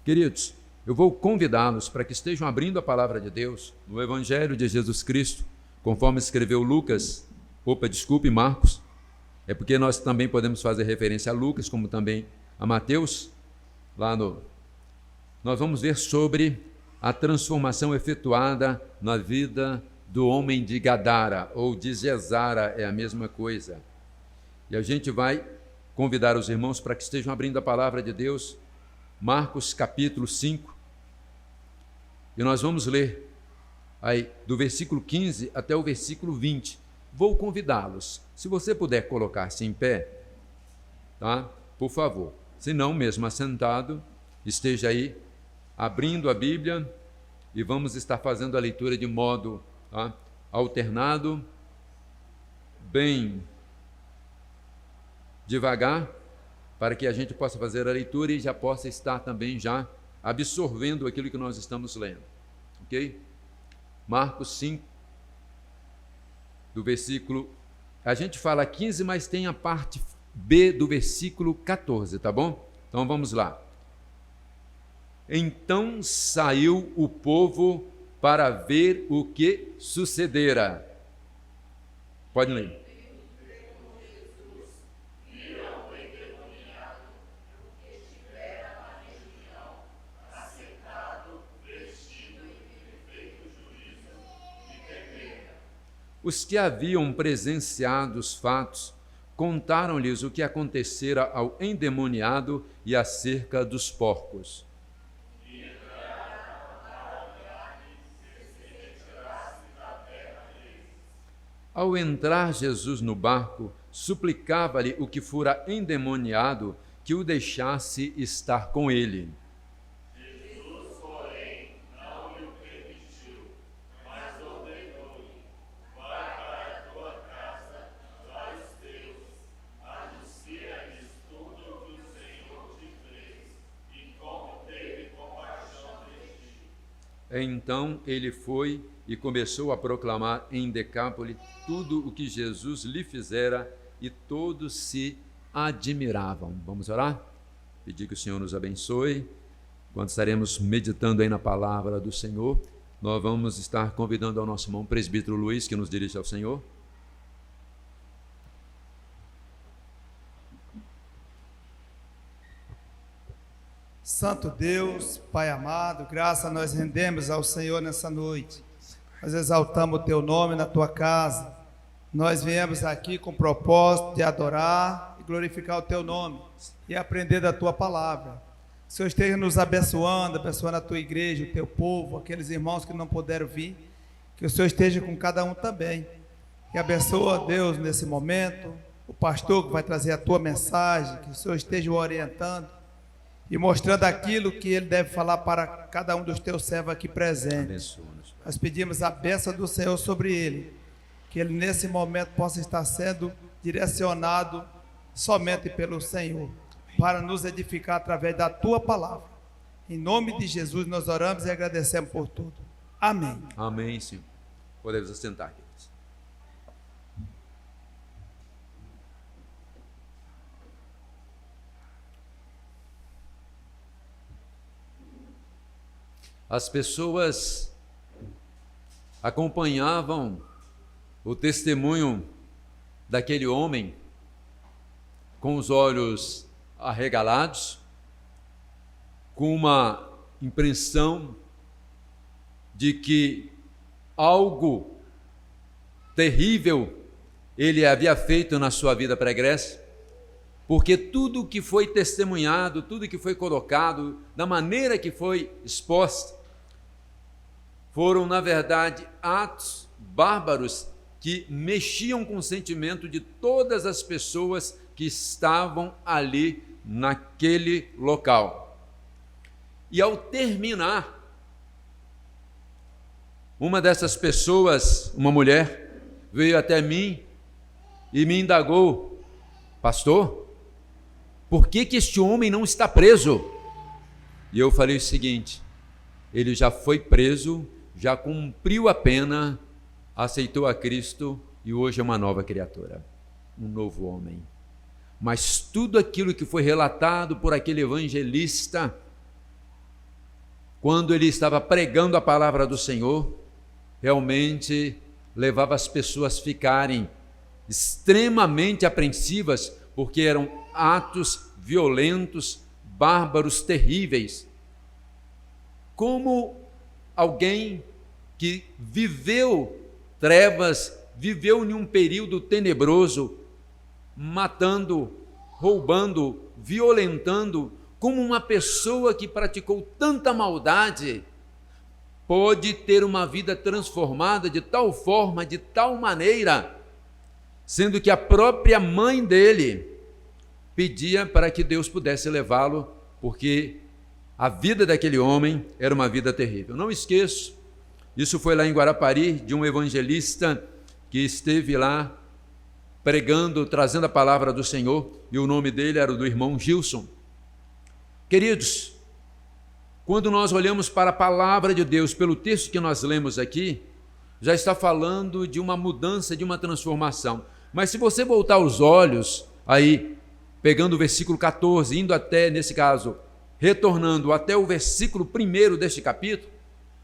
Queridos, eu vou convidá-los para que estejam abrindo a palavra de Deus no Evangelho de Jesus Cristo, conforme escreveu Marcos. É porque nós também podemos fazer referência a Lucas, como também a Mateus. Nós vamos ver sobre a transformação efetuada na vida do homem de Gadara, ou de Gesara, é a mesma coisa. E a gente vai convidar os irmãos para que estejam abrindo a palavra de Deus, Marcos capítulo 5, e nós vamos ler aí do versículo 15 até o versículo 20. Vou convidá-los, se você puder colocar-se em pé, tá? Por favor. Se não, mesmo assentado, esteja aí abrindo a Bíblia e vamos estar fazendo a leitura de modo alternado, bem devagar, para que a gente possa fazer a leitura e já possa estar também já absorvendo aquilo que nós estamos lendo. Ok? Marcos 5, do versículo... A gente fala 15, mas tem a parte B do versículo 14, tá bom? Então vamos lá. Então saiu o povo para ver o que sucedera. Pode ler. Os que haviam presenciado os fatos contaram-lhes o que acontecera ao endemoniado e acerca dos porcos. Ao entrar Jesus no barco, suplicava-lhe o que fora endemoniado que o deixasse estar com ele. Jesus, porém, não lhe permitiu, mas ordenou-lhe: vai para a tua casa, vai os teus, anuncia-lhes tudo o que o Senhor te fez, e como teve compaixão de ti. Então ele foi e começou a proclamar em Decápole tudo o que Jesus lhe fizera, e todos se admiravam. Vamos orar? Pedir que o Senhor nos abençoe. Quando estaremos meditando aí na palavra do Senhor, nós vamos estar convidando ao nosso irmão presbítero Luiz, que nos dirige ao Senhor. Santo Deus, Pai amado, graça nós rendemos ao Senhor nessa noite. Nós exaltamos o Teu nome na Tua casa. Nós viemos aqui com o propósito de adorar e glorificar o Teu nome e aprender da Tua palavra. Que o Senhor esteja nos abençoando a Tua igreja, o Teu povo, aqueles irmãos que não puderam vir. Que o Senhor esteja com cada um também. E abençoa, Deus, nesse momento, o pastor que vai trazer a Tua mensagem, que o Senhor esteja o orientando e mostrando aquilo que ele deve falar para cada um dos Teus servos aqui presentes. Nós pedimos a bênção do Senhor sobre ele, que ele nesse momento possa estar sendo direcionado somente pelo Senhor, para nos edificar através da Tua palavra. Em nome de Jesus nós oramos e agradecemos por tudo. Amém. Amém, Senhor. Podemos assentar, queridos. As pessoas acompanhavam o testemunho daquele homem com os olhos arregalados, com uma impressão de que algo terrível ele havia feito na sua vida pregressa, porque tudo que foi testemunhado, tudo que foi colocado, da maneira que foi exposta, foram, na verdade, atos bárbaros que mexiam com o sentimento de todas as pessoas que estavam ali naquele local. E ao terminar, uma dessas pessoas, uma mulher, veio até mim e me indagou: pastor, por que este homem não está preso? E eu falei o seguinte: ele já foi preso, já cumpriu a pena, aceitou a Cristo e hoje é uma nova criatura, um novo homem. Mas tudo aquilo que foi relatado por aquele evangelista quando ele estava pregando a palavra do Senhor, realmente levava as pessoas a ficarem extremamente apreensivas, porque eram atos violentos, bárbaros, terríveis. Como alguém que viveu trevas, viveu em um período tenebroso, matando, roubando, violentando, como uma pessoa que praticou tanta maldade, pode ter uma vida transformada de tal forma, de tal maneira, sendo que a própria mãe dele pedia para que Deus pudesse levá-lo, porque a vida daquele homem era uma vida terrível. Não esqueço, isso foi lá em Guarapari, de um evangelista que esteve lá pregando, trazendo a palavra do Senhor, e o nome dele era o do irmão Gilson. Queridos, quando nós olhamos para a palavra de Deus, pelo texto que nós lemos aqui, já está falando de uma mudança, de uma transformação. Mas se você voltar os olhos, aí, pegando o versículo 14, indo até, nesse caso, retornando até o versículo 1 deste capítulo,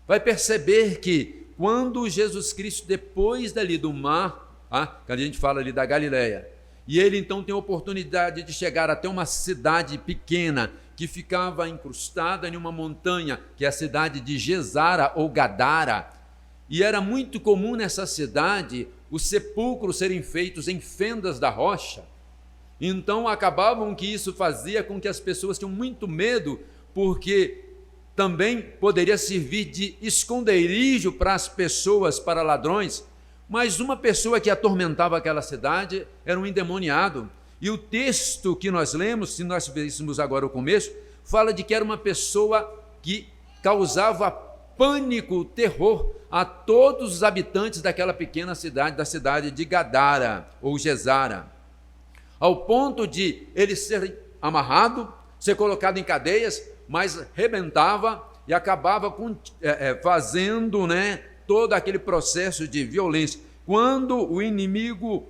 vai perceber que quando Jesus Cristo, depois dali do mar, que a gente fala ali da Galileia, e ele então tem a oportunidade de chegar até uma cidade pequena, que ficava incrustada em uma montanha, que é a cidade de Gesara ou Gadara, e era muito comum nessa cidade os sepulcros serem feitos em fendas da rocha. Então acabavam que isso fazia com que as pessoas tinham muito medo, porque também poderia servir de esconderijo para as pessoas, para ladrões. Mas uma pessoa que atormentava aquela cidade era um endemoniado. E o texto que nós lemos, se nós víssemos agora o começo, fala de que era uma pessoa que causava pânico, terror a todos os habitantes daquela pequena cidade, da cidade de Gadara ou Gesara, ao ponto de ele ser amarrado, ser colocado em cadeias, mas rebentava e acabava fazendo todo aquele processo de violência. Quando o inimigo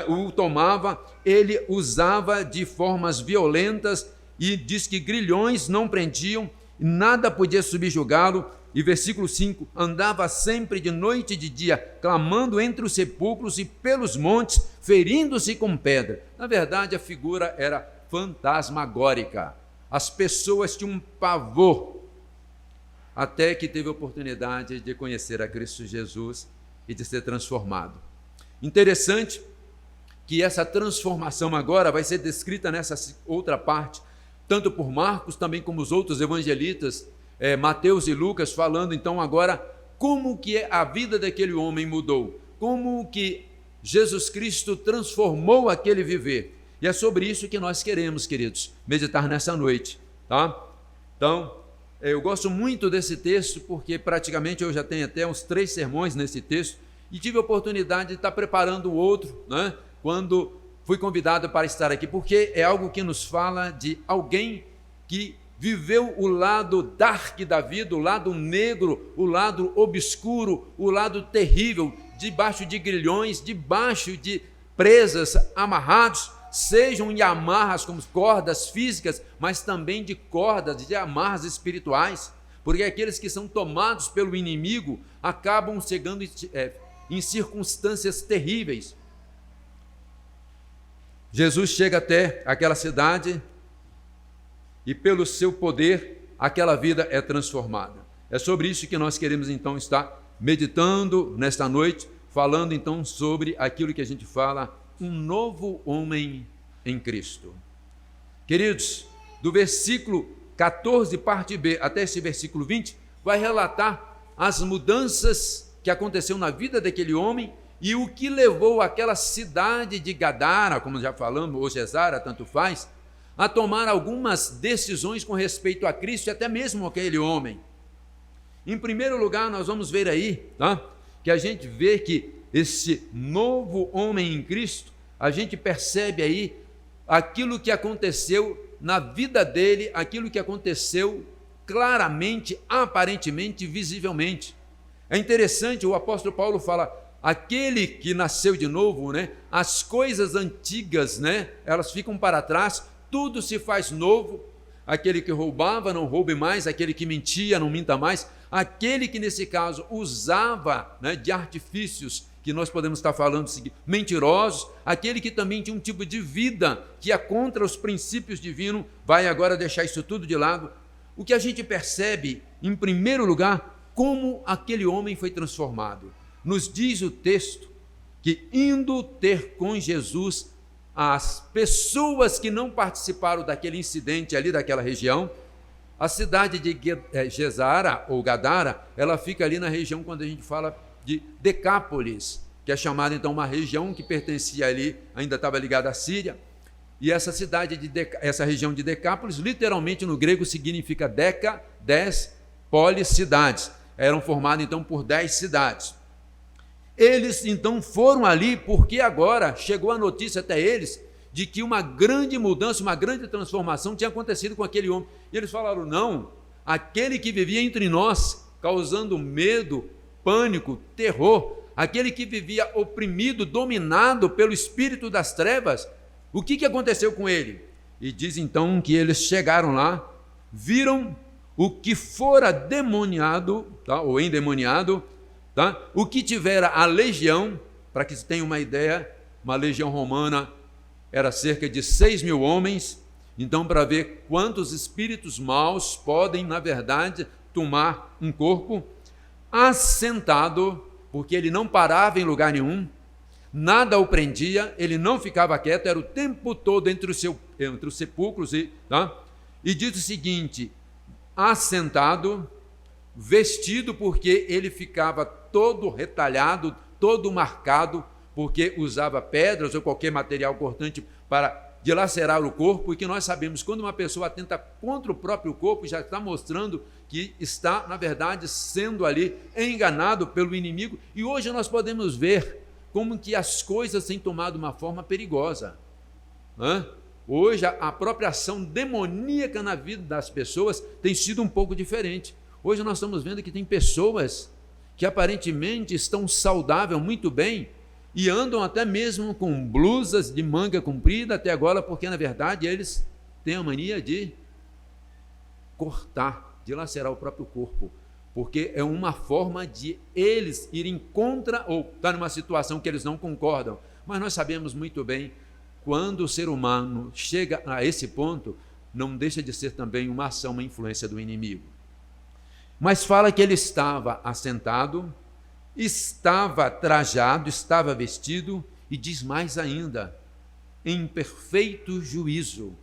o tomava, ele usava de formas violentas, e diz que grilhões não prendiam, nada podia subjugá-lo. E versículo 5, andava sempre de noite e de dia, clamando entre os sepulcros e pelos montes, ferindo-se com pedra. Na verdade, a figura era fantasmagórica. As pessoas tinham um pavor, até que teve a oportunidade de conhecer a Cristo Jesus e de ser transformado. Interessante que essa transformação agora vai ser descrita nessa outra parte, tanto por Marcos, também como os outros evangelistas, Mateus e Lucas, falando então agora como que a vida daquele homem mudou, como que Jesus Cristo transformou aquele viver. E é sobre isso que nós queremos, queridos, meditar nessa noite, tá? Então, eu gosto muito desse texto, porque praticamente eu já tenho até uns 3 sermões nesse texto, e tive a oportunidade de estar preparando outro, quando fui convidado para estar aqui, porque é algo que nos fala de alguém que viveu o lado dark da vida, o lado negro, o lado obscuro, o lado terrível, debaixo de grilhões, debaixo de presas, amarrados, sejam em amarras como cordas físicas, mas também de cordas, de amarras espirituais, porque aqueles que são tomados pelo inimigo acabam chegando em circunstâncias terríveis. Jesus chega até aquela cidade e pelo seu poder aquela vida é transformada. É sobre isso que nós queremos então estar meditando nesta noite, falando então sobre aquilo que a gente fala, um novo homem em Cristo. Queridos, do versículo 14, parte B, até esse versículo 20, vai relatar as mudanças que aconteceu na vida daquele homem e o que levou aquela cidade de Gadara, como já falamos, ou Gesara, tanto faz, a tomar algumas decisões com respeito a Cristo e até mesmo aquele homem. Em primeiro lugar, nós vamos ver aí, que a gente vê que esse novo homem em Cristo, a gente percebe aí aquilo que aconteceu na vida dele, aquilo que aconteceu claramente, aparentemente, visivelmente. É interessante, o apóstolo Paulo fala, aquele que nasceu de novo, as coisas antigas, elas ficam para trás, tudo se faz novo. aquele que roubava não roube mais, aquele que mentia não minta mais, aquele que nesse caso usava, né, de artifícios, que nós podemos estar falando mentirosos, aquele que também tinha um tipo de vida que ia contra os princípios divinos, vai agora deixar isso tudo de lado. O que a gente percebe, em primeiro lugar, como aquele homem foi transformado. Nos diz o texto que, indo ter com Jesus as pessoas que não participaram daquele incidente ali daquela região, a cidade de Gesara ou Gadara, ela fica ali na região, quando a gente fala de Decápolis, que é chamada então uma região que pertencia ali, ainda estava ligada à Síria, e essa essa região de Decápolis, literalmente no grego significa Deca, 10, polis, cidades. Eram formadas então por 10 cidades. Eles então foram ali porque agora chegou a notícia até eles de que uma grande mudança, uma grande transformação tinha acontecido com aquele homem. E eles falaram: não, aquele que vivia entre nós, causando medo, pânico, terror, aquele que vivia oprimido, dominado pelo espírito das trevas, o que aconteceu com ele? E diz então que eles chegaram lá, viram o que fora demoniado, tá, ou endemoniado, tá, o que tivera a legião. Para que se tenha uma ideia, uma legião romana era cerca de 6.000 homens. Então, para ver quantos espíritos maus podem, na verdade, tomar um corpo, assentado, porque ele não parava em lugar nenhum, nada o prendia, ele não ficava quieto, era o tempo todo entre os sepulcros. Tá? E diz o seguinte: assentado, vestido, porque ele ficava todo retalhado, todo marcado, porque usava pedras ou qualquer material cortante para dilacerar o corpo, e que nós sabemos, quando uma pessoa atenta contra o próprio corpo, já está mostrando que está, na verdade, sendo ali enganado pelo inimigo. E hoje nós podemos ver como que as coisas têm tomado uma forma perigosa. Hoje a própria ação demoníaca na vida das pessoas tem sido um pouco diferente. Hoje nós estamos vendo que tem pessoas que aparentemente estão saudáveis, muito bem, e andam até mesmo com blusas de manga comprida até agora, porque na verdade eles têm a mania de cortar, de lacerar o próprio corpo, porque é uma forma de eles irem contra, ou estar numa situação que eles não concordam. Mas nós sabemos muito bem, quando o ser humano chega a esse ponto, não deixa de ser também uma ação, uma influência do inimigo. Mas fala que ele estava assentado, estava trajado, estava vestido, e diz mais ainda, em perfeito juízo.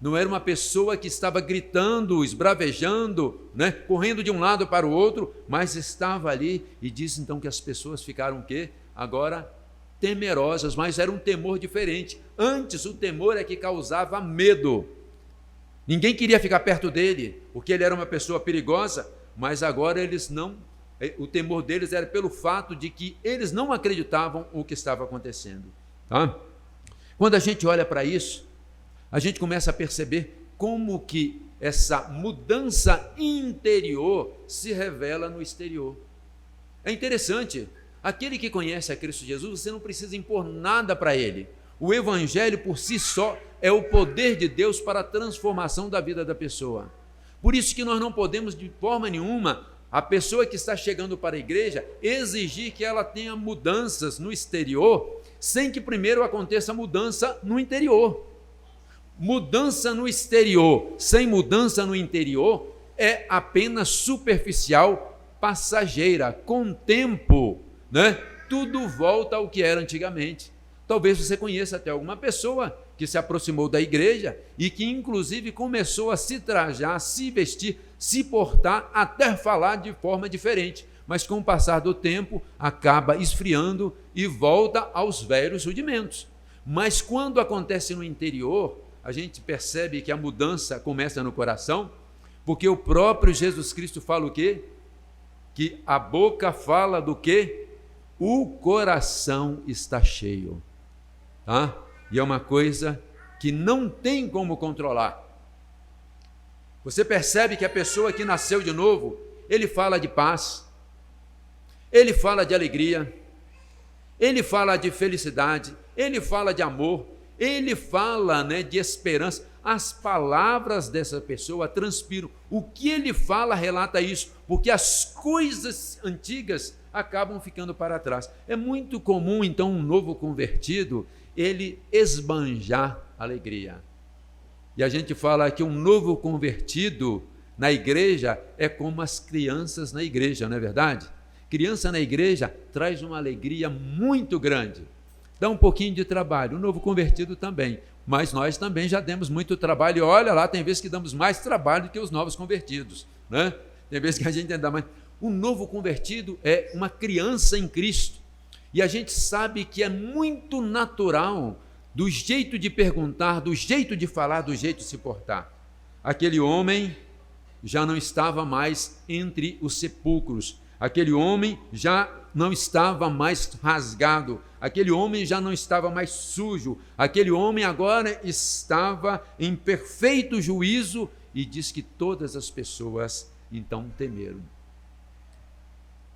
Não era uma pessoa que estava gritando, esbravejando, né, correndo de um lado para o outro, mas estava ali. E diz então que as pessoas ficaram o quê? Agora temerosas, mas era um temor diferente. Antes o temor é que causava medo. Ninguém queria ficar perto dele, porque ele era uma pessoa perigosa, mas agora eles não. O temor deles era pelo fato de que eles não acreditavam o que estava acontecendo. Tá? Quando a gente olha para isso, a gente começa a perceber como que essa mudança interior se revela no exterior. É interessante, aquele que conhece a Cristo Jesus, você não precisa impor nada para ele. O Evangelho por si só é o poder de Deus para a transformação da vida da pessoa. Por isso que nós não podemos de forma nenhuma, a pessoa que está chegando para a igreja, exigir que ela tenha mudanças no exterior, sem que primeiro aconteça mudança no interior. Mudança no exterior, sem mudança no interior, é apenas superficial, passageira. Com o tempo, né, tudo volta ao que era antigamente. Talvez você conheça até alguma pessoa que se aproximou da igreja e que inclusive começou a se trajar, se vestir, se portar, até falar de forma diferente, mas com o passar do tempo acaba esfriando e volta aos velhos rudimentos. Mas quando acontece no interior, a gente percebe que a mudança começa no coração, porque o próprio Jesus Cristo fala o quê? Que a boca fala do quê? O coração está cheio. Tá? E é uma coisa que não tem como controlar. Você percebe que a pessoa que nasceu de novo, ele fala de paz, ele fala de alegria, ele fala de felicidade, ele fala de amor, ele fala, né, de esperança. as palavras dessa pessoa transpiram. O que ele fala relata isso, porque as coisas antigas acabam ficando para trás. É muito comum, então, um novo convertido, ele esbanjar alegria. E a gente fala que um novo convertido na igreja é como as crianças na igreja, não é verdade? Criança na igreja traz uma alegria muito grande. Dá um pouquinho de trabalho, o novo convertido também, mas nós também já demos muito trabalho, e olha lá, tem vezes que damos mais trabalho do que os novos convertidos, né? Tem vezes que a gente ainda mais... O novo convertido é uma criança em Cristo, e a gente sabe que é muito natural, do jeito de perguntar, do jeito de falar, do jeito de se portar. Aquele homem já não estava mais entre os sepulcros, aquele homem já não estava mais rasgado, aquele homem já não estava mais sujo, aquele homem agora estava em perfeito juízo, e diz que todas as pessoas então temeram.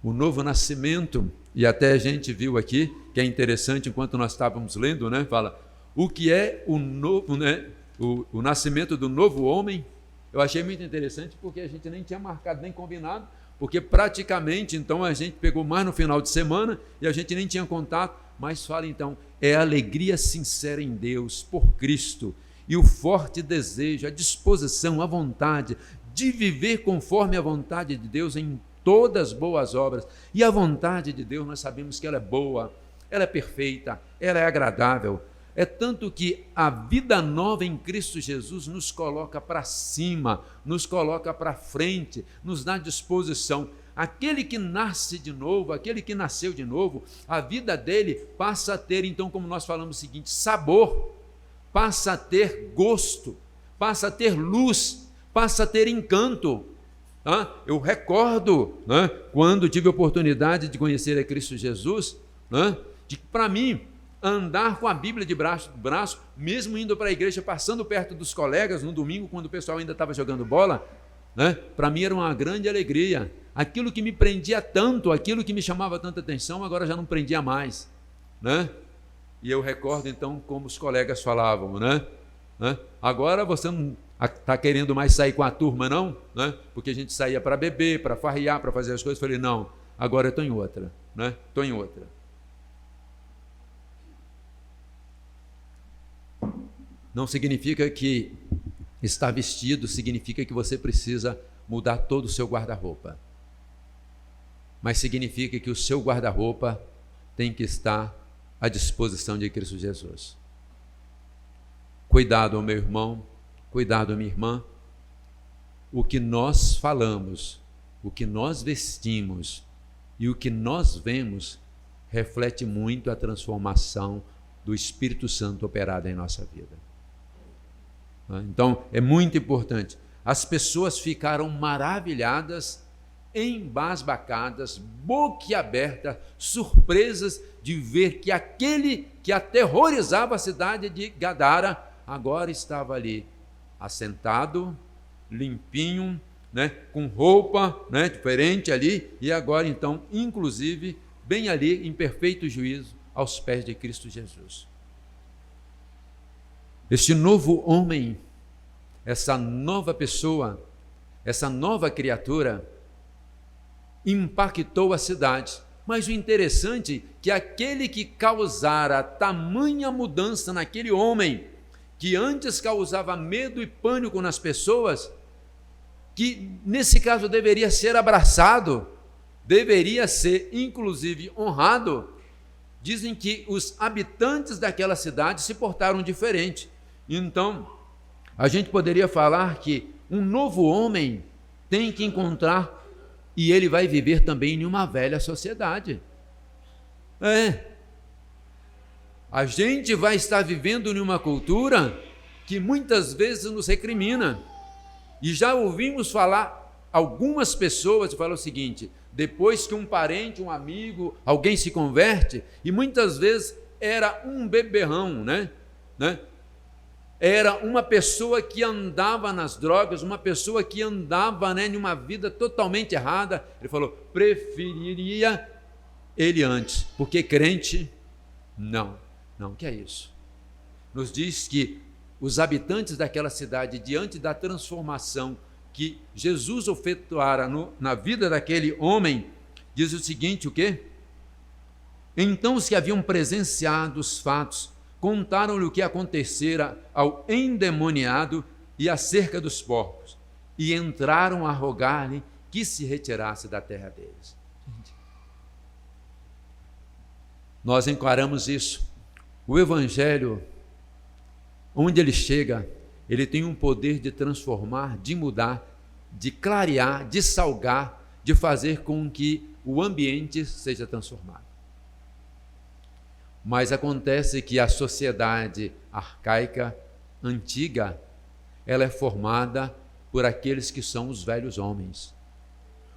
O novo nascimento, e até a gente viu aqui, que é interessante enquanto nós estávamos lendo, né? Fala, o que é o novo, né? O nascimento do novo homem. Eu achei muito interessante porque a gente nem tinha marcado, nem combinado, porque praticamente então a gente pegou mais no final de semana e a gente nem tinha contato, mas fala então, é a alegria sincera em Deus, por Cristo, e o forte desejo, a disposição, a vontade de viver conforme a vontade de Deus em todas as boas obras. E a vontade de Deus, nós sabemos que ela é boa, ela é perfeita, ela é agradável. É tanto que a vida nova em Cristo Jesus nos coloca para cima, nos coloca para frente, nos dá disposição. Aquele que nasce de novo, aquele que nasceu de novo, a vida dele passa a ter, então, como nós falamos o seguinte, sabor, passa a ter gosto, passa a ter luz, passa a ter encanto. Eu recordo, quando tive a oportunidade de conhecer a Cristo Jesus, de que para mim, andar com a Bíblia debaixo do braço, mesmo indo para a igreja, passando perto dos colegas, no domingo, quando o pessoal ainda estava jogando bola, para mim era uma grande alegria. Aquilo que me prendia tanto, aquilo que me chamava tanta atenção, agora já não prendia mais. E eu recordo então como os colegas falavam, agora você não está querendo mais sair com a turma, não? Porque a gente saía para beber, para farrear, para fazer as coisas. Eu falei, não, agora eu estou em outra, estou em outra. Não significa que estar vestido, significa que você precisa mudar todo o seu guarda-roupa. Mas significa que o seu guarda-roupa tem que estar à disposição de Cristo Jesus. Cuidado, meu irmão, cuidado, minha irmã. O que nós falamos, o que nós vestimos e o que nós vemos reflete muito a transformação do Espírito Santo operada em nossa vida. Então, é muito importante. As pessoas ficaram maravilhadas, embasbacadas, boquiabertas, surpresas de ver que aquele que aterrorizava a cidade de Gadara agora estava ali, assentado, limpinho, com roupa diferente ali, e agora então, inclusive, bem ali, em perfeito juízo, aos pés de Cristo Jesus. Este novo homem, essa nova pessoa, essa nova criatura, impactou a cidade. Mas o interessante é que aquele que causara tamanha mudança naquele homem, que antes causava medo e pânico nas pessoas, que nesse caso deveria ser abraçado, deveria ser inclusive honrado, dizem que os habitantes daquela cidade se portaram diferente. Então, a gente poderia falar que um novo homem tem que encontrar, e ele vai viver também em uma velha sociedade. A gente vai estar vivendo em uma cultura que muitas vezes nos recrimina. E já ouvimos falar, algumas pessoas falam o seguinte, depois que um parente, um amigo, alguém se converte, e muitas vezes era um beberrão, era uma pessoa que andava nas drogas, uma pessoa que andava em uma vida totalmente errada. Ele falou, preferiria ele antes, porque crente, não, que é isso? Nos diz que os habitantes daquela cidade, diante da transformação que Jesus efetuara na vida daquele homem, diz o seguinte, o quê? Então os que haviam presenciado os fatos contaram-lhe o que acontecera ao endemoniado e acerca dos porcos, e entraram a rogar-lhe que se retirasse da terra deles. Nós encaramos isso. O Evangelho, onde ele chega, ele tem um poder de transformar, de mudar, de clarear, de salgar, de fazer com que o ambiente seja transformado. Mas acontece que a sociedade arcaica, antiga, ela é formada por aqueles que são os velhos homens.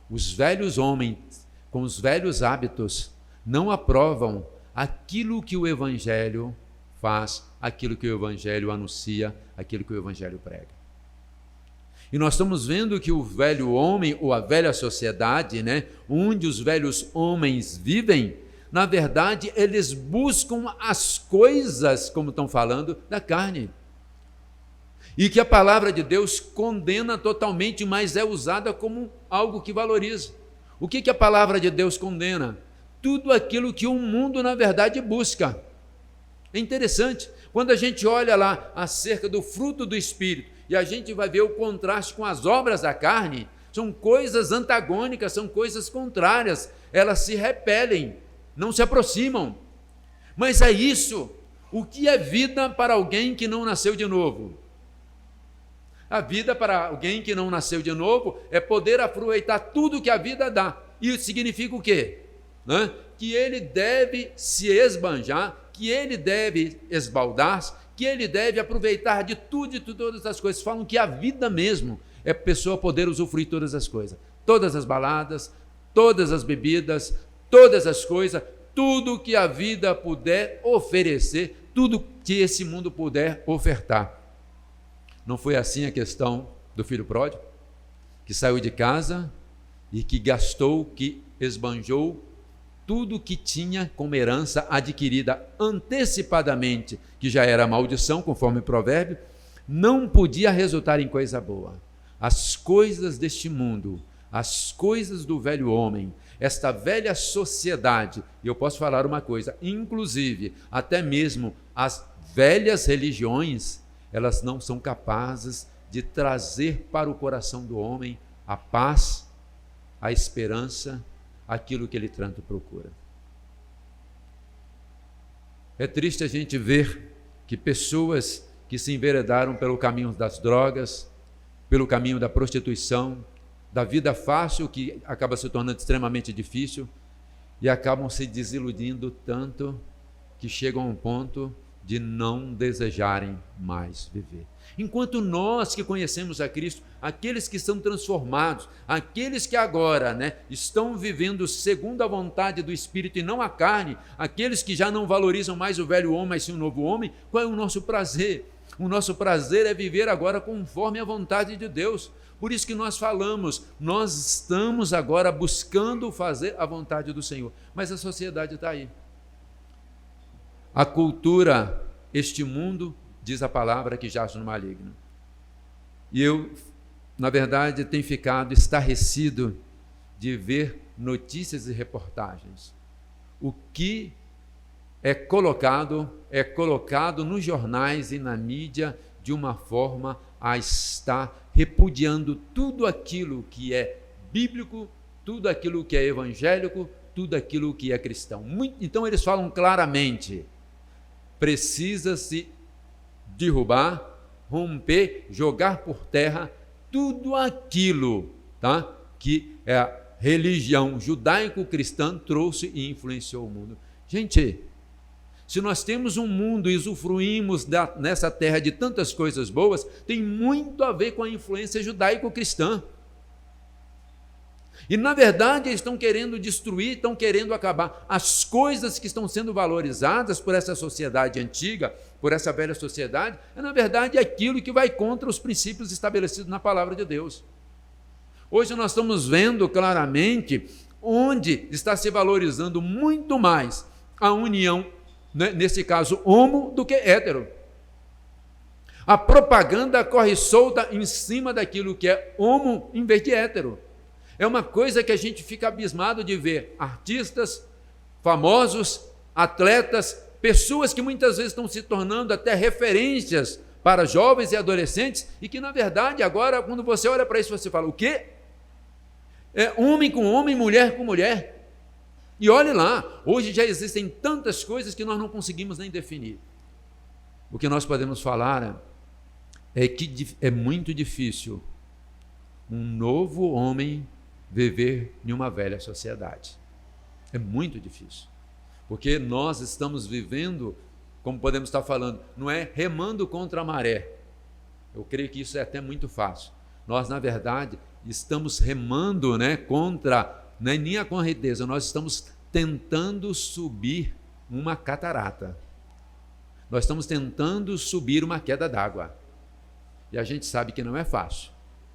Os velhos homens, com os velhos hábitos, não aprovam aquilo que o Evangelho faz, aquilo que o Evangelho anuncia, aquilo que o Evangelho prega. E nós estamos vendo que o velho homem, ou a velha sociedade, onde os velhos homens vivem, na verdade, eles buscam as coisas, como estão falando, da carne. E que a palavra de Deus condena totalmente, mas é usada como algo que valoriza. O que a palavra de Deus condena? Tudo aquilo que o mundo, na verdade, busca. É interessante, quando a gente olha lá acerca do fruto do Espírito, e a gente vai ver o contraste com as obras da carne, são coisas antagônicas, são coisas contrárias, elas se repelem, não se aproximam. Mas é isso. O que é vida para alguém que não nasceu de novo? A vida para alguém que não nasceu de novo é poder aproveitar tudo que a vida dá. E isso significa o quê? Que ele deve se esbanjar, que ele deve esbaldar-se, que ele deve aproveitar de tudo e de todas as coisas. Falam que a vida mesmo é a pessoa poder usufruir todas as coisas. Todas as baladas, todas as bebidas, todas as coisas, tudo que a vida puder oferecer, tudo que esse mundo puder ofertar. Não foi assim a questão do filho pródigo, que saiu de casa e que gastou, que esbanjou tudo que tinha como herança adquirida antecipadamente, que já era maldição, conforme o provérbio, não podia resultar em coisa boa. As coisas deste mundo, as coisas do velho homem, esta velha sociedade, e eu posso falar uma coisa, inclusive até mesmo as velhas religiões, elas não são capazes de trazer para o coração do homem a paz, a esperança, aquilo que ele tanto procura. É triste a gente ver que pessoas que se enveredaram pelo caminho das drogas, pelo caminho da prostituição, da vida fácil, que acaba se tornando extremamente difícil, e acabam se desiludindo tanto que chegam a um ponto de não desejarem mais viver. Enquanto nós que conhecemos a Cristo, aqueles que são transformados, aqueles que agora estão vivendo segundo a vontade do Espírito e não a carne, aqueles que já não valorizam mais o velho homem, mas sim o novo homem, qual é o nosso prazer? O nosso prazer é viver agora conforme a vontade de Deus. Por isso que nós falamos, nós estamos agora buscando fazer a vontade do Senhor, mas a sociedade está aí. A cultura, este mundo, diz a palavra, que jaz no maligno. E eu, na verdade, tenho ficado estarrecido de ver notícias e reportagens. O que é colocado nos jornais e na mídia de uma forma a estar repudiando tudo aquilo que é bíblico, tudo aquilo que é evangélico, tudo aquilo que é cristão. Então eles falam claramente: precisa-se derrubar, romper, jogar por terra tudo aquilo que a religião judaico-cristã trouxe e influenciou o mundo. Gente, se nós temos um mundo e usufruímos nessa terra de tantas coisas boas, tem muito a ver com a influência judaico-cristã. E, na verdade, eles estão querendo destruir, estão querendo acabar. As coisas que estão sendo valorizadas por essa sociedade antiga, por essa velha sociedade, na verdade, aquilo que vai contra os princípios estabelecidos na palavra de Deus. Hoje nós estamos vendo claramente onde está se valorizando muito mais a união, nesse caso, homo do que hétero. A propaganda corre solta em cima daquilo que é homo em vez de hétero. É uma coisa que a gente fica abismado de ver artistas, famosos, atletas, pessoas que muitas vezes estão se tornando até referências para jovens e adolescentes e que, na verdade, agora, quando você olha para isso, você fala, o quê? É homem com homem, mulher com mulher. E olhe lá, hoje já existem tantas coisas que nós não conseguimos nem definir. O que nós podemos falar é que é muito difícil um novo homem viver em uma velha sociedade. É muito difícil. Porque nós estamos vivendo, como podemos estar falando, não é remando contra a maré. Eu creio que isso é até muito fácil. Nós, na verdade, estamos remando, contra, nem a correnteza, nós estamos tentando subir uma catarata. Nós estamos tentando subir uma queda d'água. E a gente sabe que não é fácil.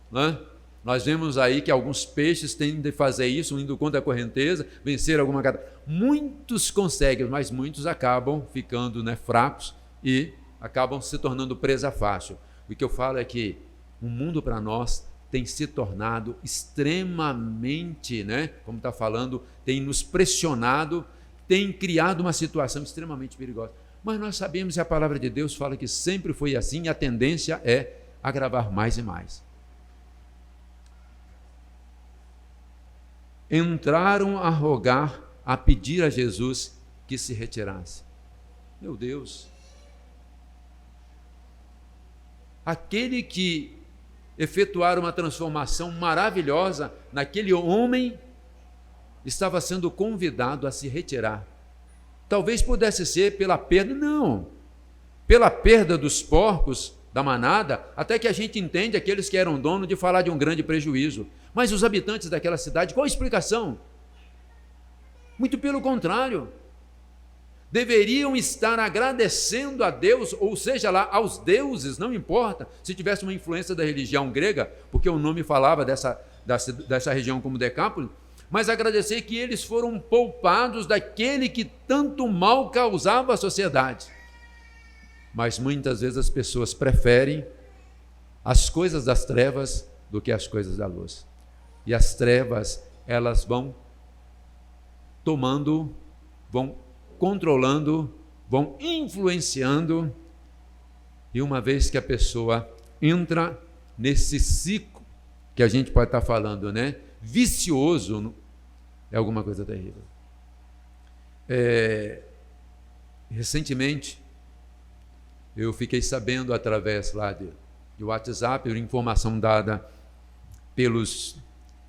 Não é? Nós vemos aí que alguns peixes têm de fazer isso, indo contra a correnteza, vencer alguma catarata. Muitos conseguem, mas muitos acabam ficando fracos e acabam se tornando presa fácil. O que eu falo é que o mundo para nós tem se tornado extremamente, como está falando, tem nos pressionado, tem criado uma situação extremamente perigosa. Mas nós sabemos que a palavra de Deus fala que sempre foi assim e a tendência é agravar mais e mais. Entraram a rogar, a pedir a Jesus que se retirasse. Meu Deus! Aquele que efetuaram uma transformação maravilhosa naquele homem estava sendo convidado a se retirar. Talvez pudesse ser pela perda, não, pela perda dos porcos da manada, até que a gente entende aqueles que eram donos de falar de um grande prejuízo. Mas os habitantes daquela cidade, qual a explicação? Muito pelo contrário. Deveriam estar agradecendo a Deus, ou seja lá, aos deuses, não importa se tivesse uma influência da religião grega, porque o nome falava dessa região como Decápolis, mas agradecer que eles foram poupados daquele que tanto mal causava à sociedade. Mas muitas vezes as pessoas preferem as coisas das trevas do que as coisas da luz. E as trevas, elas vão tomando, vão controlando, vão influenciando, e uma vez que a pessoa entra nesse ciclo, que a gente pode estar falando, vicioso, é alguma coisa terrível. Recentemente, eu fiquei sabendo através lá de WhatsApp, informação dada pelos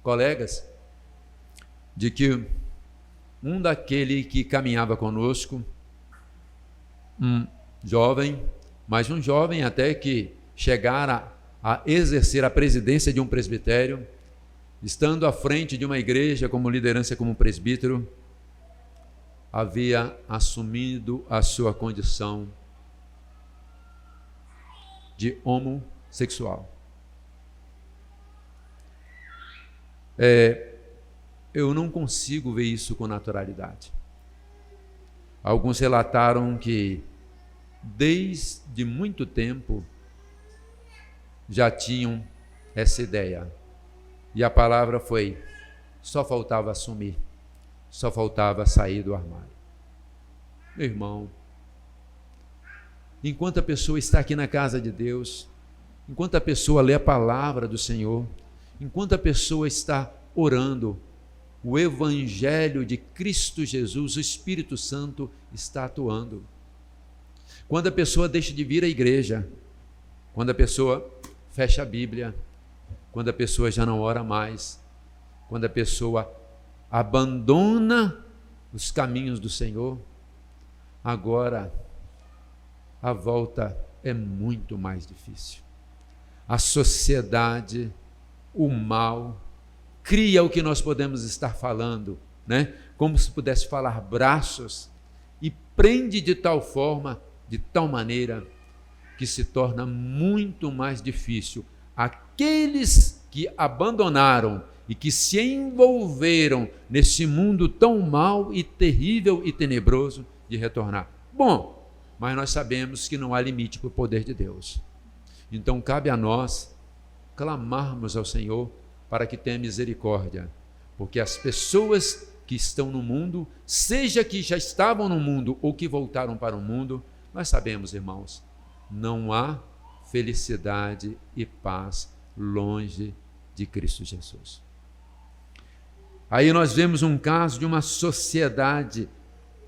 colegas, de que um daquele que caminhava conosco, um jovem, mas um jovem até que chegara a exercer a presidência de um presbitério, estando à frente de uma igreja como liderança, como presbítero, havia assumido a sua condição de homossexual. Eu não consigo ver isso com naturalidade. Alguns relataram que desde muito tempo já tinham essa ideia. E a palavra foi, só faltava assumir, só faltava sair do armário. Meu irmão, enquanto a pessoa está aqui na casa de Deus, enquanto a pessoa lê a palavra do Senhor, enquanto a pessoa está orando, o Evangelho de Cristo Jesus, o Espírito Santo está atuando. Quando a pessoa deixa de vir à igreja, quando a pessoa fecha a Bíblia, quando a pessoa já não ora mais, quando a pessoa abandona os caminhos do Senhor, agora a volta é muito mais difícil. A sociedade, o mal, cria o que nós podemos estar falando, como se pudesse falar braços, e prende de tal forma, de tal maneira, que se torna muito mais difícil aqueles que abandonaram e que se envolveram nesse mundo tão mau e terrível e tenebroso de retornar. Bom, mas nós sabemos que não há limite para o poder de Deus. Então cabe a nós clamarmos ao Senhor para que tenha misericórdia, porque as pessoas que estão no mundo, seja que já estavam no mundo ou que voltaram para o mundo, nós sabemos, irmãos, não há felicidade e paz longe de Cristo Jesus. Aí nós vemos um caso de uma sociedade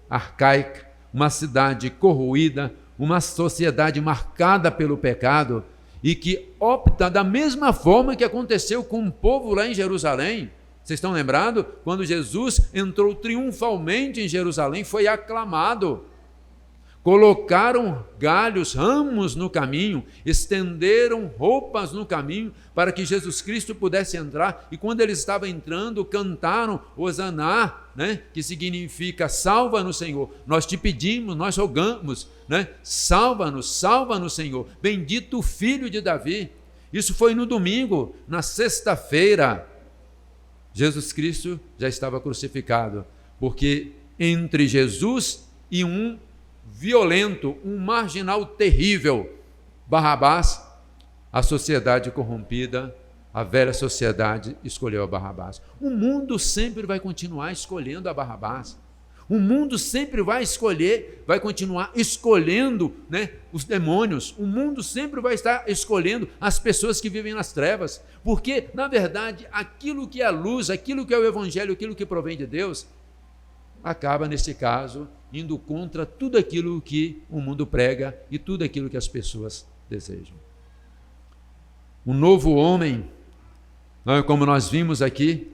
arcaica, uma cidade corroída, uma sociedade marcada pelo pecado e que opta da mesma forma que aconteceu com o povo lá em Jerusalém. Vocês estão lembrados? Quando Jesus entrou triunfalmente em Jerusalém, foi aclamado. Colocaram galhos, ramos no caminho, estenderam roupas no caminho para que Jesus Cristo pudesse entrar. E quando ele estava entrando, cantaram Hosanna, que significa salva-nos, Senhor. Nós te pedimos, nós rogamos, salva-nos, salva-nos, Senhor. Bendito o Filho de Davi. Isso foi no domingo. Na sexta-feira, Jesus Cristo já estava crucificado, porque entre Jesus e um violento, um marginal terrível, Barrabás, a sociedade corrompida, a velha sociedade escolheu a Barrabás. O mundo sempre vai continuar escolhendo a Barrabás. O mundo sempre vai continuar escolhendo, os demônios. O mundo sempre vai estar escolhendo as pessoas que vivem nas trevas, porque, na verdade, aquilo que é a luz, aquilo que é o Evangelho, aquilo que provém de Deus, acaba, nesse caso, indo contra tudo aquilo que o mundo prega e tudo aquilo que as pessoas desejam. O novo homem, como nós vimos aqui,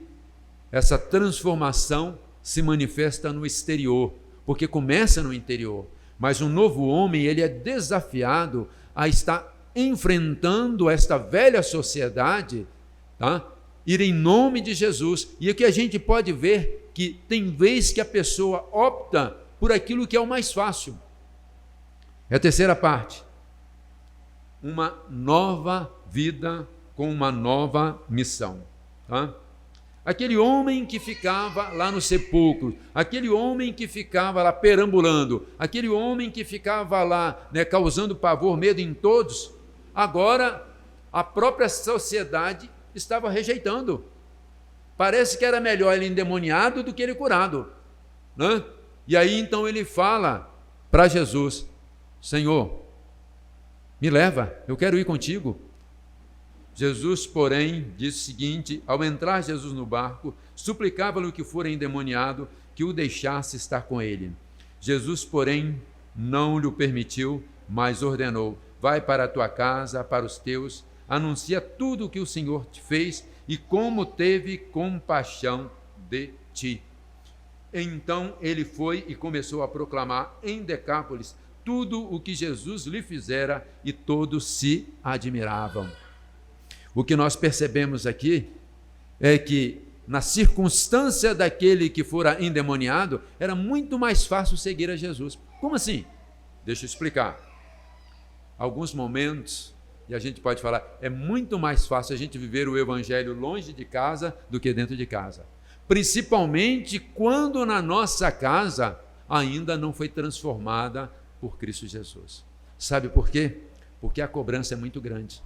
essa transformação se manifesta no exterior, porque começa no interior, mas o novo homem, ele é desafiado a estar enfrentando esta velha sociedade, ir em nome de Jesus. E o que a gente pode ver, que tem vez que a pessoa opta por aquilo que é o mais fácil. É a terceira parte. Uma nova vida com uma nova missão. Aquele homem que ficava lá no sepulcro, aquele homem que ficava lá perambulando, aquele homem que ficava lá, causando pavor, medo em todos, agora a própria sociedade estava rejeitando. Parece que era melhor ele endemoniado do que ele curado. E aí então ele fala para Jesus: Senhor, me leva, eu quero ir contigo. Jesus, porém, disse o seguinte: ao entrar Jesus no barco, suplicava-lhe o que fora endemoniado que o deixasse estar com ele. Jesus, porém, não lhe permitiu, mas ordenou: vai para a tua casa, para os teus, anuncia tudo o que o Senhor te fez e como teve compaixão de ti. Então ele foi e começou a proclamar em Decápolis tudo o que Jesus lhe fizera, e todos se admiravam. O que nós percebemos aqui é que, na circunstância daquele que fora endemoniado, era muito mais fácil seguir a Jesus. Como assim? Deixa eu explicar. Alguns momentos, e a gente pode falar, é muito mais fácil a gente viver o Evangelho longe de casa do que dentro de casa. Principalmente quando na nossa casa ainda não foi transformada por Cristo Jesus. Sabe por quê? Porque a cobrança é muito grande.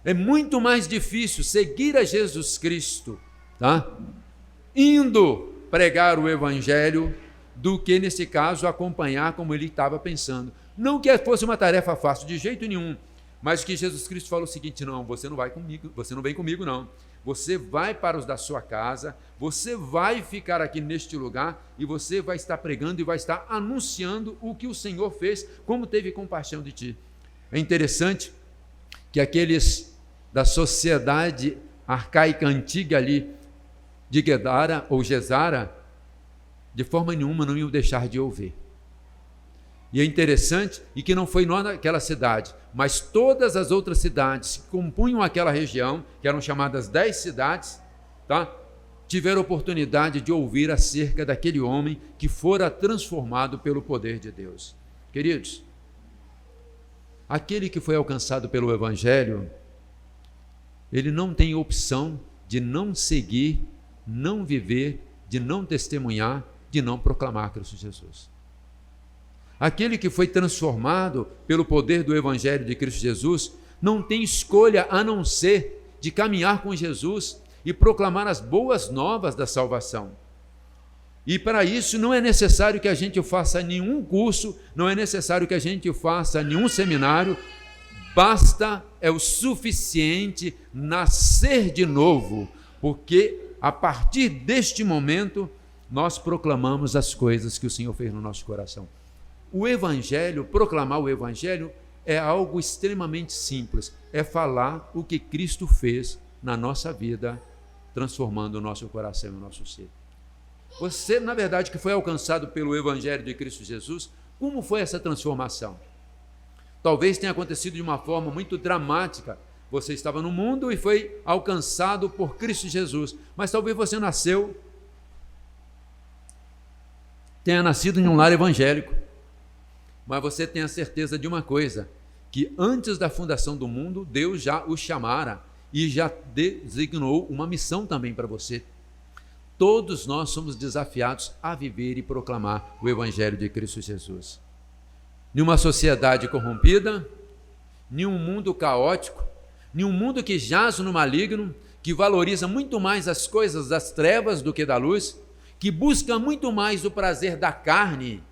É muito mais difícil seguir a Jesus Cristo, indo pregar o Evangelho, do que, nesse caso, acompanhar como ele estava pensando. Não que fosse uma tarefa fácil, de jeito nenhum, mas que Jesus Cristo falou o seguinte: não, você não vai comigo, você não vem comigo, não. Você vai para os da sua casa, você vai ficar aqui neste lugar e você vai estar pregando e vai estar anunciando o que o Senhor fez, como teve compaixão de ti. É interessante que aqueles da sociedade arcaica antiga ali de Gedara ou Gesara, de forma nenhuma não iam deixar de ouvir. E é interessante, e que não foi naquela cidade, mas todas as outras cidades que compunham aquela região, que eram chamadas 10 cidades, tiveram oportunidade de ouvir acerca daquele homem que fora transformado pelo poder de Deus. Queridos, aquele que foi alcançado pelo Evangelho, ele não tem opção de não seguir, não viver, de não testemunhar, de não proclamar Cristo Jesus. Aquele que foi transformado pelo poder do Evangelho de Cristo Jesus não tem escolha a não ser de caminhar com Jesus e proclamar as boas novas da salvação. E para isso não é necessário que a gente faça nenhum curso, não é necessário que a gente faça nenhum seminário, basta, é o suficiente nascer de novo, porque a partir deste momento nós proclamamos as coisas que o Senhor fez no nosso coração. O Evangelho, proclamar o Evangelho é algo extremamente simples, é falar o que Cristo fez na nossa vida, transformando o nosso coração e o nosso ser. Você, na verdade, que foi alcançado pelo Evangelho de Cristo Jesus, como foi essa transformação? Talvez tenha acontecido de uma forma muito dramática. Você estava no mundo e foi alcançado por Cristo Jesus, mas talvez você tenha nascido em um lar evangélico, mas você tenha certeza de uma coisa, que antes da fundação do mundo, Deus já o chamara e já designou uma missão também para você. Todos nós somos desafiados a viver e proclamar o Evangelho de Cristo Jesus. Numa sociedade corrompida, em um mundo caótico, em um mundo que jaz no maligno, que valoriza muito mais as coisas das trevas do que da luz, que busca muito mais o prazer da carne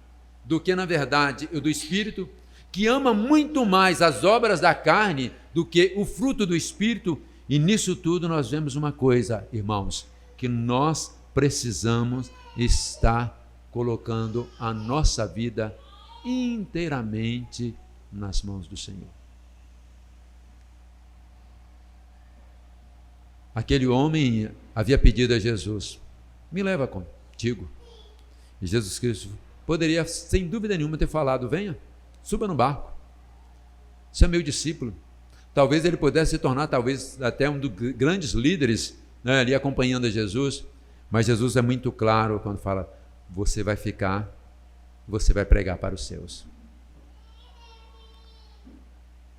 do que, na verdade, o do Espírito, que ama muito mais as obras da carne do que o fruto do Espírito, e nisso tudo nós vemos uma coisa, irmãos, que nós precisamos estar colocando a nossa vida inteiramente nas mãos do Senhor. Aquele homem havia pedido a Jesus: me leva contigo. E Jesus Cristo poderia, sem dúvida nenhuma, ter falado: venha, suba no barco, você é meu discípulo. Talvez ele pudesse se tornar, talvez, até um dos grandes líderes, né, ali acompanhando a Jesus. Mas Jesus é muito claro quando fala: você vai ficar, você vai pregar para os seus.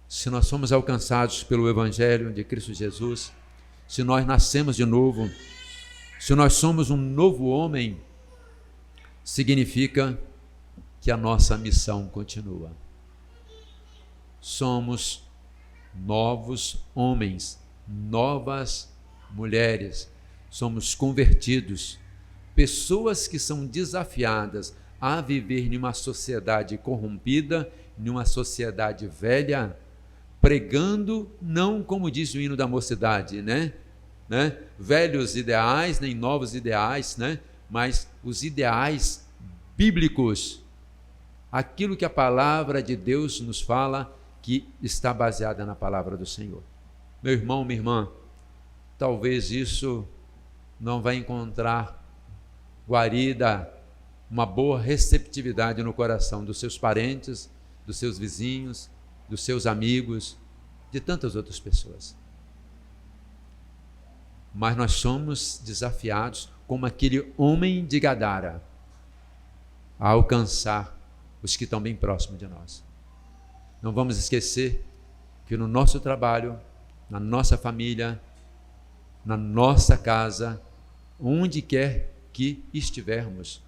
Se nós somos alcançados pelo Evangelho de Cristo Jesus, se nós nascemos de novo, se nós somos um novo homem, significa que a nossa missão continua. Somos novos homens, novas mulheres, somos convertidos, pessoas que são desafiadas a viver numa sociedade corrompida, numa sociedade velha, pregando, não como diz o hino da mocidade, né? Velhos ideais, nem novos ideais, né? Mas os ideais bíblicos, aquilo que a palavra de Deus nos fala, que está baseada na palavra do Senhor. Meu irmão, minha irmã, talvez isso não vai encontrar guarida, uma boa receptividade no coração dos seus parentes, dos seus vizinhos, dos seus amigos, de tantas outras pessoas. Mas nós somos desafiados, como aquele homem de Gadara, a alcançar os que estão bem próximos de nós. Não vamos esquecer que no nosso trabalho, na nossa família, na nossa casa, onde quer que estivermos,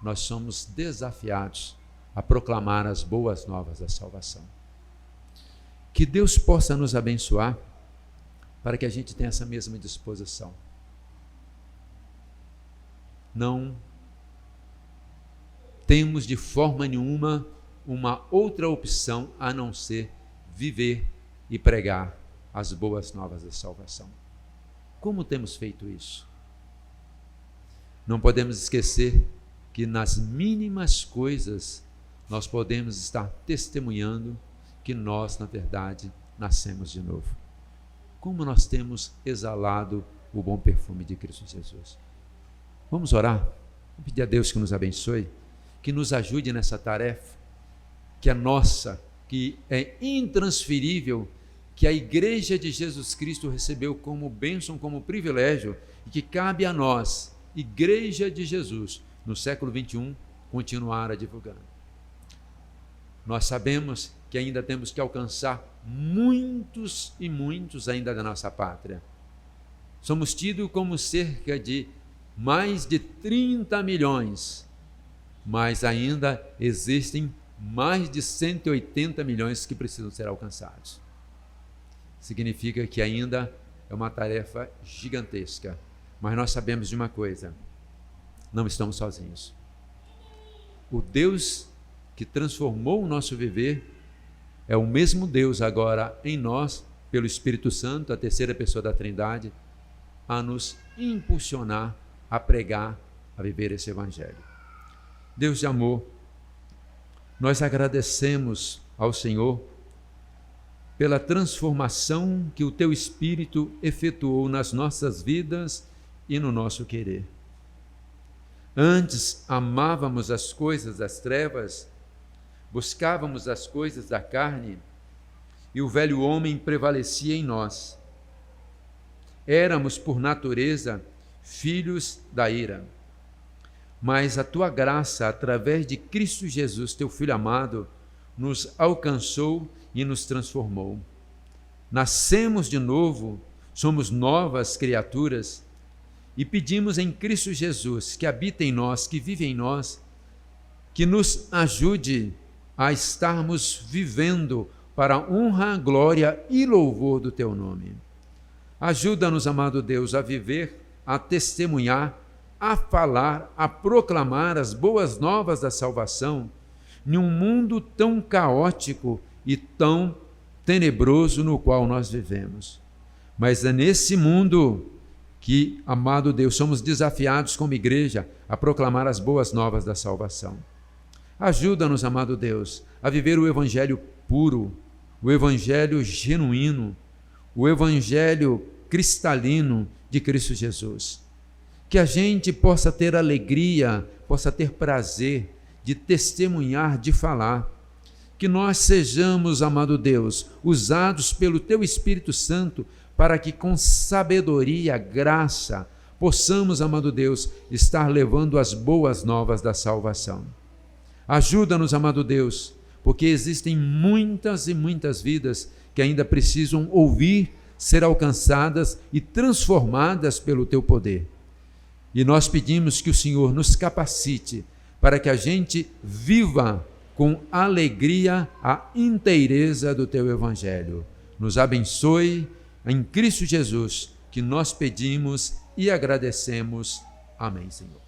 nós somos desafiados a proclamar as boas novas da salvação. Que Deus possa nos abençoar para que a gente tenha essa mesma disposição. Não temos de forma nenhuma uma outra opção a não ser viver e pregar as boas novas da salvação. Como temos feito isso? Não podemos esquecer que nas mínimas coisas nós podemos estar testemunhando que nós, na verdade, nascemos de novo. Como nós temos exalado o bom perfume de Cristo Jesus. Vamos orar? Vamos pedir a Deus que nos abençoe, que nos ajude nessa tarefa, que é nossa, que é intransferível, que a Igreja de Jesus Cristo recebeu como bênção, como privilégio, e que cabe a nós, Igreja de Jesus, no século XXI, continuar a divulgar. Nós sabemos que ainda temos que alcançar muitos e muitos ainda da nossa pátria. Somos tidos como cerca de mais de 30 milhões, mas ainda existem mais de 180 milhões que precisam ser alcançados. Significa que ainda é uma tarefa gigantesca, mas nós sabemos de uma coisa: não estamos sozinhos. O Deus que transformou o nosso viver é o mesmo Deus agora em nós, pelo Espírito Santo, a terceira pessoa da Trindade, a nos impulsionar a pregar, a viver esse Evangelho. Deus de amor, nós agradecemos ao Senhor pela transformação que o Teu Espírito efetuou nas nossas vidas e no nosso querer. Antes amávamos as coisas das trevas, buscávamos as coisas da carne e o velho homem prevalecia em nós. Éramos, por natureza, filhos da ira. Mas a Tua graça, através de Cristo Jesus, Teu Filho amado, nos alcançou e nos transformou. Nascemos de novo, somos novas criaturas e pedimos em Cristo Jesus, que habita em nós, que vive em nós, que nos ajude a estarmos vivendo para a honra, glória e louvor do Teu nome. Ajuda-nos, amado Deus, a viver, a testemunhar, a falar, a proclamar as boas novas da salvação em um mundo tão caótico e tão tenebroso no qual nós vivemos. Mas é nesse mundo que, amado Deus, somos desafiados como igreja a proclamar as boas novas da salvação. Ajuda-nos, amado Deus, a viver o Evangelho puro, o Evangelho genuíno, o Evangelho cristalino de Cristo Jesus. Que a gente possa ter alegria, possa ter prazer de testemunhar, de falar. Que nós sejamos, amado Deus, usados pelo Teu Espírito Santo para que com sabedoria, graça, possamos, amado Deus, estar levando as boas novas da salvação. Ajuda-nos, amado Deus, porque existem muitas e muitas vidas que ainda precisam ouvir, ser alcançadas e transformadas pelo Teu poder. E nós pedimos que o Senhor nos capacite para que a gente viva com alegria a inteireza do Teu Evangelho. Nos abençoe em Cristo Jesus, que nós pedimos e agradecemos. Amém, Senhor.